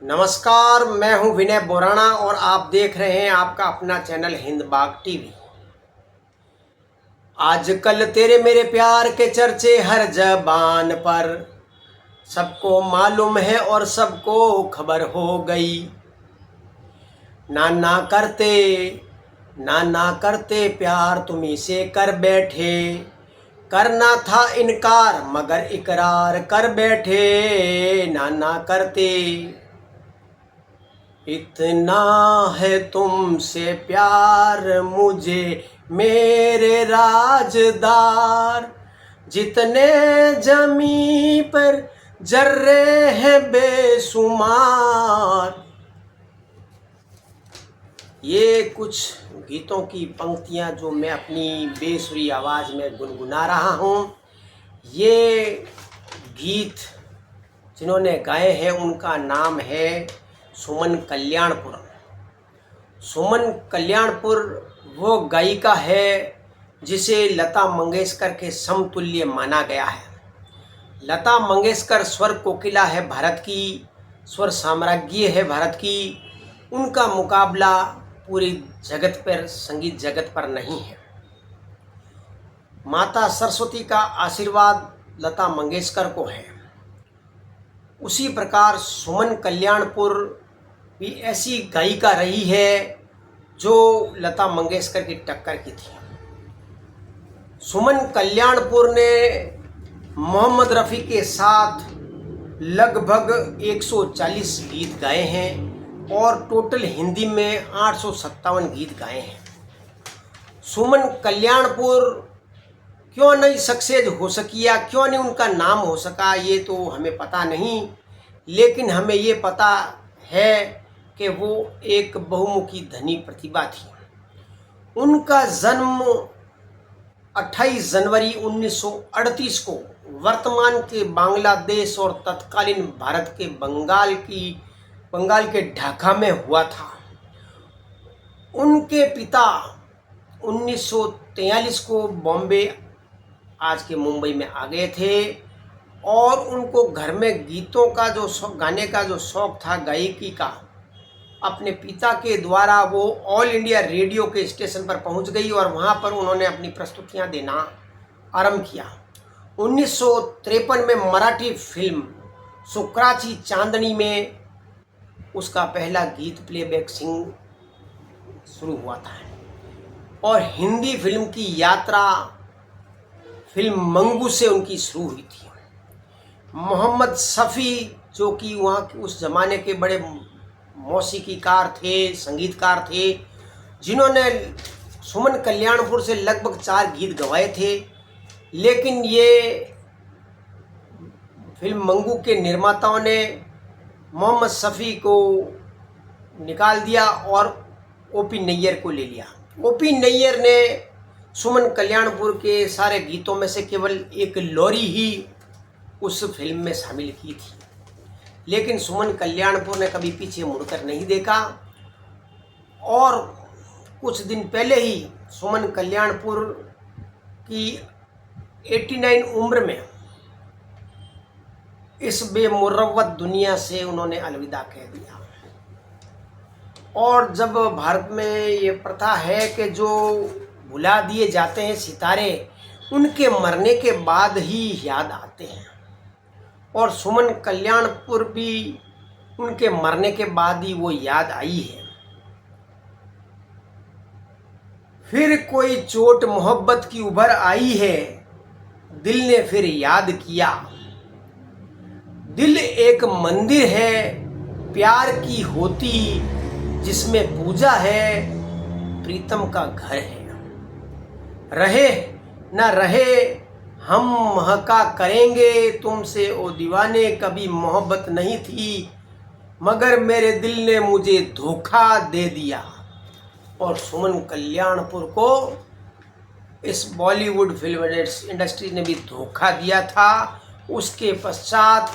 नमस्कार, मैं हूं विनय बोराना और आप देख रहे हैं आपका अपना चैनल हिंद बाग टीवी। आजकल तेरे मेरे प्यार के चर्चे हर जबान पर, सबको मालूम है और सबको खबर हो गई। ना ना करते प्यार तुम्ही से कर बैठे, करना था इनकार मगर इकरार कर बैठे। ना करते, इतना है तुमसे प्यार मुझे मेरे राजदार, जितने जमी पर जर्रे हैं बेशुमार। ये कुछ गीतों की पंक्तियां जो मैं अपनी बेसुरी आवाज़ में गुनगुना रहा हूँ। ये गीत जिन्होंने गाए हैं उनका नाम है सुमन कल्याणपुर। सुमन कल्याणपुर वो गायिका है जिसे लता मंगेशकर के समतुल्य माना गया है। लता मंगेशकर स्वर कोकिला है भारत की, स्वर साम्राज्ञी है भारत की। उनका मुकाबला पूरी जगत पर, संगीत जगत पर नहीं है। माता सरस्वती का आशीर्वाद लता मंगेशकर को है। उसी प्रकार सुमन कल्याणपुर भी ऐसी गायिका रही है जो लता मंगेशकर की टक्कर की थी। सुमन कल्याणपुर ने मोहम्मद रफ़ी के साथ लगभग 140 गीत गाए हैं और टोटल हिंदी में 857 गीत गाए हैं। सुमन कल्याणपुर क्यों नहीं सक्सेस हो सकी या क्यों नहीं उनका नाम हो सका, ये तो हमें पता नहीं, लेकिन हमें ये पता है कि वो एक बहुमुखी धनी प्रतिभा थी। उनका जन्म 28 जनवरी 1938 को वर्तमान के बांग्लादेश और तत्कालीन भारत के बंगाल के ढाका में हुआ था। उनके पिता 1943 को बॉम्बे, आज के मुंबई में आ गए थे और उनको घर में गीतों का जो गाने का जो शौक़ था, गायकी का, अपने पिता के द्वारा वो ऑल इंडिया रेडियो के स्टेशन पर पहुंच गई और वहां पर उन्होंने अपनी प्रस्तुतियां देना आरंभ किया। 1953 में मराठी फिल्म शुक्राची चांदनी में उसका पहला गीत प्लेबैक सिंग शुरू हुआ था और हिंदी फिल्म की यात्रा फिल्म मंगू से उनकी शुरू हुई थी। मोहम्मद शफ़ी जो कि वहाँ के उस ज़माने के बड़े मौसीकीकार थे, संगीतकार थे, जिन्होंने सुमन कल्याणपुर से लगभग 4 गीत गवाए थे, लेकिन ये फिल्म मंगू के निर्माताओं ने मोहम्मद शफ़ी को निकाल दिया और ओपी नैयर को ले लिया। ओपी नैयर ने सुमन कल्याणपुर के सारे गीतों में से केवल एक लोरी ही उस फिल्म में शामिल की थी, लेकिन सुमन कल्याणपुर ने कभी पीछे मुड़कर नहीं देखा। और कुछ दिन पहले ही सुमन कल्याणपुर की 89 उम्र में इस बेमुरव्वत दुनिया से उन्होंने अलविदा कह दिया। और जब भारत में ये प्रथा है कि जो भुला दिए जाते हैं सितारे, उनके मरने के बाद ही याद आते हैं, और सुमन कल्याणपुर भी उनके मरने के बाद ही वो याद आई है। फिर कोई चोट मोहब्बत की उभर आई है, दिल ने फिर याद किया। दिल एक मंदिर है प्यार की होती, जिसमें पूजा है प्रीतम का घर है। रहे न रहे हम महका करेंगे तुमसे ओ दीवाने, कभी मोहब्बत नहीं थी मगर मेरे दिल ने मुझे धोखा दे दिया। और सुमन कल्याणपुर को इस बॉलीवुड फिल्म इंडस्ट्री ने भी धोखा दिया था। उसके पश्चात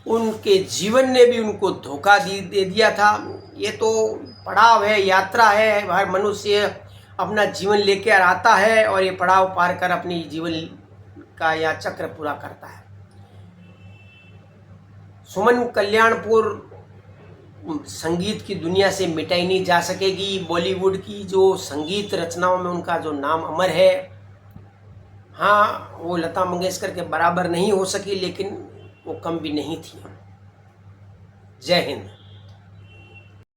उनके जीवन ने भी उनको धोखा दे दिया था। ये तो पड़ाव है, यात्रा है, हर मनुष्य अपना जीवन लेकर आता है और ये पड़ाव पार कर अपनी जीवन का या चक्र पूरा करता है। सुमन कल्याणपुर संगीत की दुनिया से मिटाई नहीं जा सकेगी। बॉलीवुड की जो संगीत रचनाओं में उनका जो नाम अमर है, हाँ वो लता मंगेशकर के बराबर नहीं हो सकी, लेकिन वो कम भी नहीं थी। जय हिंद।